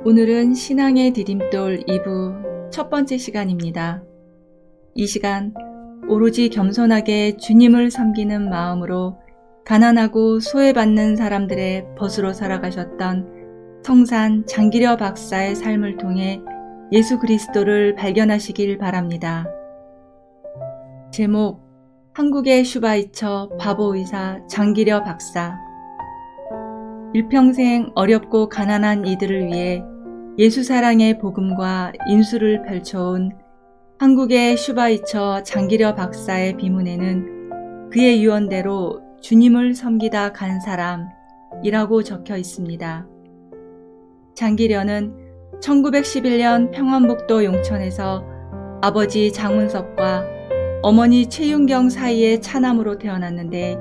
오늘은 신앙의 디딤돌 2부 첫 번째 시간입니다. 이 시간 오로지 겸손하게 주님을 섬기는 마음으로 가난하고 소외받는 사람들의 벗으로 살아가셨던 성산 장기려 박사의 삶을 통해 예수 그리스도를 발견하시길 바랍니다. 제목: 한국의 슈바이처 바보의사 장기려 박사. 일평생 어렵고 가난한 이들을 위해 예수사랑의 복음과 인수를 펼쳐온 한국의 슈바이처 장기려 박사의 비문에는 그의 유언대로 주님을 섬기다 간 사람이라고 적혀 있습니다. 장기려는 1911년 평안북도 용천에서 아버지 장운섭과 어머니 최윤경 사이의 차남으로 태어났는데,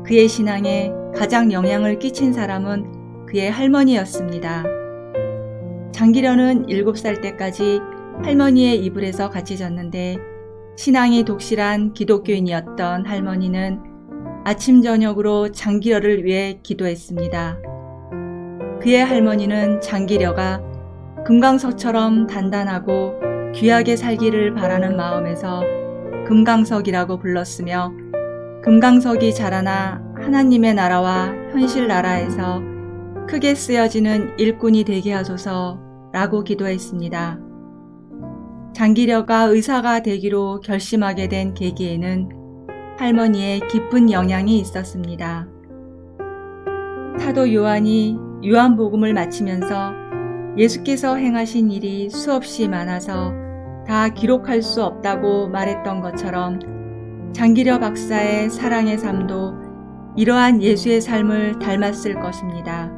그의 신앙에 가장 영향을 끼친 사람은 그의 할머니였습니다. 장기려는 7살 때까지 할머니의 이불에서 같이 잤는데, 신앙이 독실한 기독교인이었던 할머니는 아침 저녁으로 장기려를 위해 기도했습니다. 그의 할머니는 장기려가 금강석처럼 단단하고 귀하게 살기를 바라는 마음에서 금강석이라고 불렀으며, 금강석이 자라나 하나님의 나라와 현실 나라에서 크게 쓰여지는 일꾼이 되게 하소서 라고 기도했습니다. 장기려가 의사가 되기로 결심하게 된 계기에는 할머니의 깊은 영향이 있었습니다. 사도 요한이 요한복음을 마치면서 예수께서 행하신 일이 수없이 많아서 다 기록할 수 없다고 말했던 것처럼, 장기려 박사의 사랑의 삶도 이러한 예수의 삶을 닮았을 것입니다.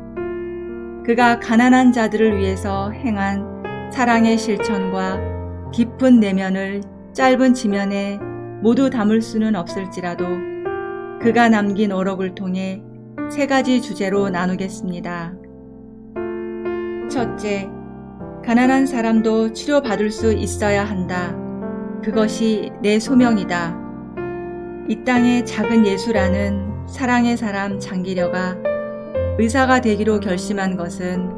그가 가난한 자들을 위해서 행한 사랑의 실천과 깊은 내면을 짧은 지면에 모두 담을 수는 없을지라도 그가 남긴 오록을 통해 3가지 주제로 나누겠습니다. 첫째, 가난한 사람도 치료받을 수 있어야 한다. 그것이 내 소명이다. 이 땅의 작은 예수라는 사랑의 사람 장기려가 의사가 되기로 결심한 것은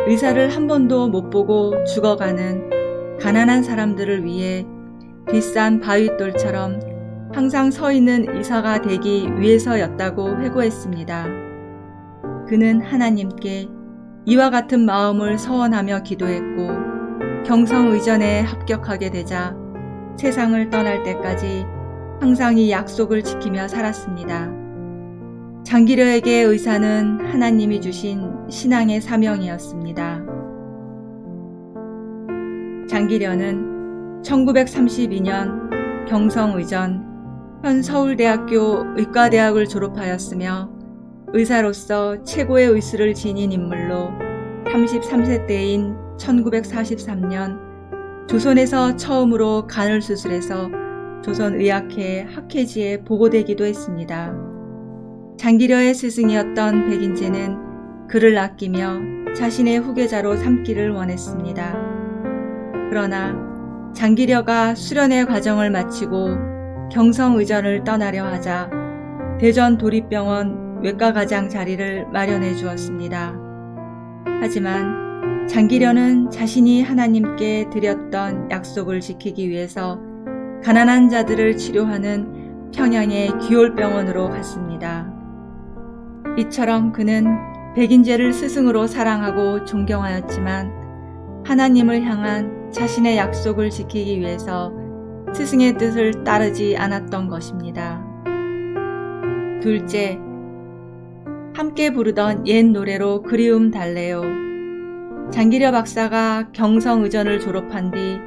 의사를 한 번도 못 보고 죽어가는 가난한 사람들을 위해 비싼 바윗돌처럼 항상 서 있는 의사가 되기 위해서였다고 회고했습니다. 그는 하나님께 이와 같은 마음을 서원하며 기도했고, 경성의전에 합격하게 되자 세상을 떠날 때까지 항상 이 약속을 지키며 살았습니다. 장기려에게 의사는 하나님이 주신 신앙의 사명이었습니다. 장기려는 1932년 경성의전 현 서울대학교 의과대학을 졸업하였으며, 의사로서 최고의 의수를 지닌 인물로 33세 때인 1943년 조선에서 처음으로 간을 수술해서 조선의학회 학회지에 보고되기도 했습니다. 장기려의 스승이었던 백인재는 그를 아끼며 자신의 후계자로 삼기를 원했습니다. 그러나 장기려가 수련의 과정을 마치고 경성의전을 떠나려 하자 대전 도립병원 외과과장 자리를 마련해 주었습니다. 하지만 장기려는 자신이 하나님께 드렸던 약속을 지키기 위해서 가난한 자들을 치료하는 평양의 귀홀병원으로 갔습니다. 이처럼 그는 백인재를 스승으로 사랑하고 존경하였지만, 하나님을 향한 자신의 약속을 지키기 위해서 스승의 뜻을 따르지 않았던 것입니다. 둘째, 함께 부르던 옛 노래로 그리움 달래요. 장기려 박사가 경성의전을 졸업한 뒤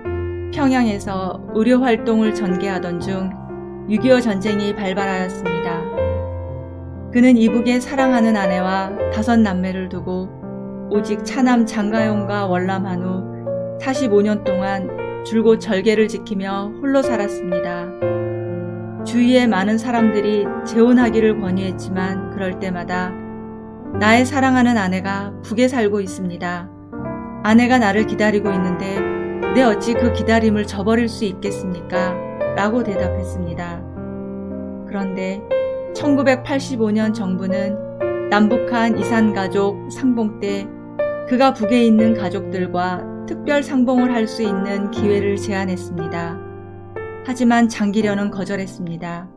평양에서 의료활동을 전개하던 중 6.25 전쟁이 발발하였습니다. 그는 이북에 사랑하는 아내와 5남매를 두고 오직 차남 장가용과 월남한 후 45년 동안 줄곧 절개를 지키며 홀로 살았습니다. 주위에 많은 사람들이 재혼하기를 권유했지만 그럴 때마다 나의 사랑하는 아내가 북에 살고 있습니다. 아내가 나를 기다리고 있는데 내 어찌 그 기다림을 저버릴 수 있겠습니까? 라고 대답했습니다. 그런데 1985년 정부는 남북한 이산가족 상봉 때 그가 북에 있는 가족들과 특별 상봉을 할 수 있는 기회를 제안했습니다. 하지만 장기련은 거절했습니다.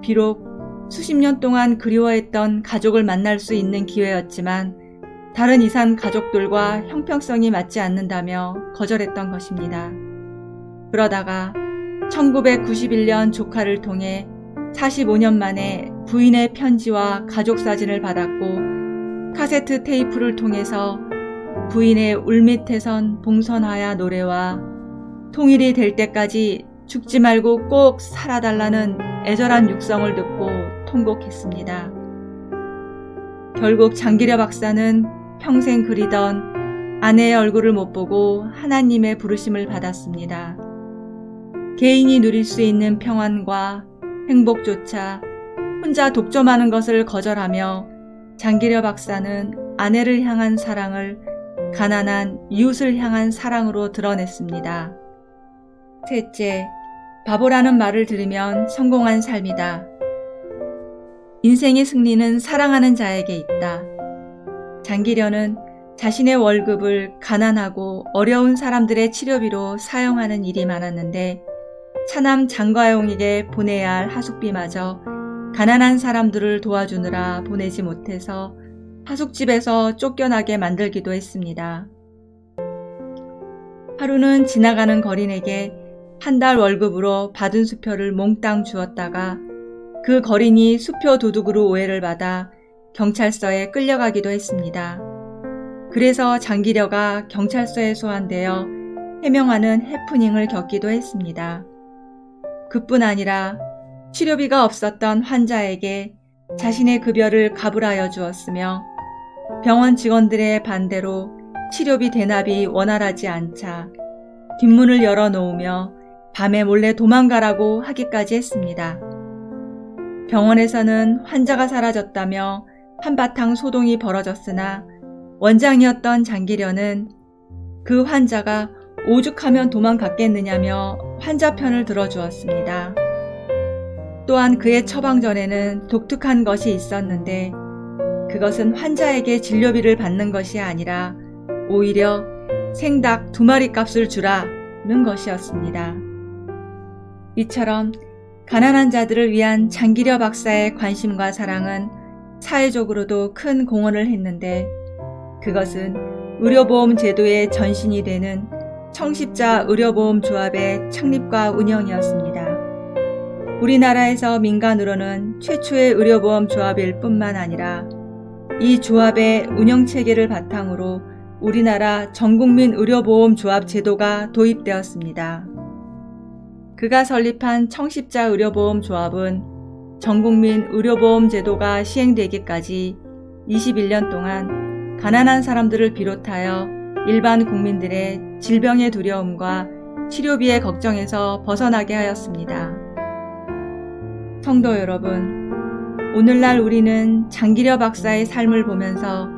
비록 수십 년 동안 그리워했던 가족을 만날 수 있는 기회였지만 다른 이산 가족들과 형평성이 맞지 않는다며 거절했던 것입니다. 그러다가 1991년 조카를 통해 45년 만에 부인의 편지와 가족 사진을 받았고 카세트 테이프를 통해서 부인의 울밑에선 봉선화야 노래와 통일이 될 때까지 죽지 말고 꼭 살아달라는 애절한 육성을 듣고 통곡했습니다. 결국 장기려 박사는 평생 그리던 아내의 얼굴을 못 보고 하나님의 부르심을 받았습니다. 개인이 누릴 수 있는 평안과 행복조차 혼자 독점하는 것을 거절하며 장기려 박사는 아내를 향한 사랑을 가난한 이웃을 향한 사랑으로 드러냈습니다. 셋째, 바보라는 말을 들으면 성공한 삶이다. 인생의 승리는 사랑하는 자에게 있다. 장기려는 자신의 월급을 가난하고 어려운 사람들의 치료비로 사용하는 일이 많았는데 차남 장과용에게 보내야 할 하숙비마저 가난한 사람들을 도와주느라 보내지 못해서 하숙집에서 쫓겨나게 만들기도 했습니다. 하루는 지나가는 거린에게 한 달 월급으로 받은 수표를 몽땅 주었다가 그 거린이 수표 도둑으로 오해를 받아 경찰서에 끌려가기도 했습니다. 그래서 장기려가 경찰서에 소환되어 해명하는 해프닝을 겪기도 했습니다. 그뿐 아니라 치료비가 없었던 환자에게 자신의 급여를 가불하여 주었으며 병원 직원들의 반대로 치료비 대납이 원활하지 않자 뒷문을 열어놓으며 밤에 몰래 도망가라고 하기까지 했습니다. 병원에서는 환자가 사라졌다며 한바탕 소동이 벌어졌으나 원장이었던 장기려는 그 환자가 오죽하면 도망갔겠느냐며 환자 편을 들어주었습니다. 또한 그의 처방전에는 독특한 것이 있었는데 그것은 환자에게 진료비를 받는 것이 아니라 오히려 생닭 2마리 값을 주라는 것이었습니다. 이처럼 가난한 자들을 위한 장기려 박사의 관심과 사랑은 사회적으로도 큰 공헌을 했는데 그것은 의료보험 제도의 전신이 되는 청십자 의료보험조합의 창립과 운영이었습니다. 우리나라에서 민간으로는 최초의 의료보험조합일 뿐만 아니라 이 조합의 운영체계를 바탕으로 우리나라 전국민 의료보험조합 제도가 도입되었습니다. 그가 설립한 청십자 의료보험조합은 전국민 의료보험 제도가 시행되기까지 21년 동안 가난한 사람들을 비롯하여 일반 국민들의 질병의 두려움과 치료비의 걱정에서 벗어나게 하였습니다. 성도 여러분, 오늘날 우리는 장기려 박사의 삶을 보면서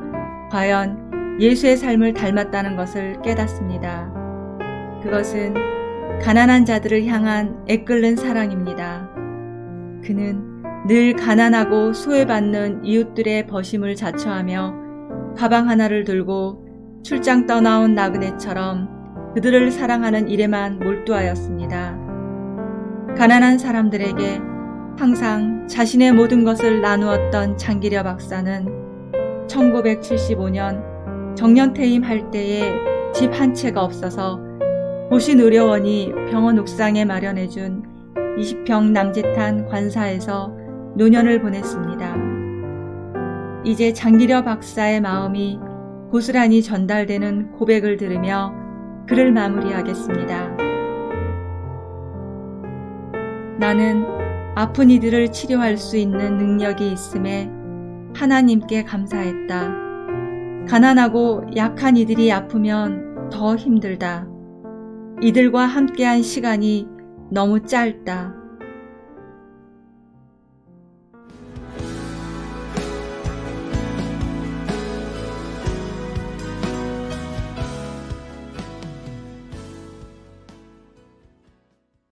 과연 예수의 삶을 닮았다는 것을 깨닫습니다. 그것은 가난한 자들을 향한 애끓는 사랑입니다. 그는 늘 가난하고 소외받는 이웃들의 버심을 자처하며 가방 하나를 들고 출장 떠나온 나그네처럼 그들을 사랑하는 일에만 몰두하였습니다. 가난한 사람들에게 항상 자신의 모든 것을 나누었던 장기려 박사는 1975년 정년퇴임 할 때에 집 한 채가 없어서 보신의료원이 병원 옥상에 마련해준 20평 낭짓한 관사에서 노년을 보냈습니다. 이제 장기려 박사의 마음이 고스란히 전달되는 고백을 들으며 글을 마무리하겠습니다. 나는 아픈 이들을 치료할 수 있는 능력이 있음에 하나님께 감사했다. 가난하고 약한 이들이 아프면 더 힘들다. 이들과 함께한 시간이 너무 짧다.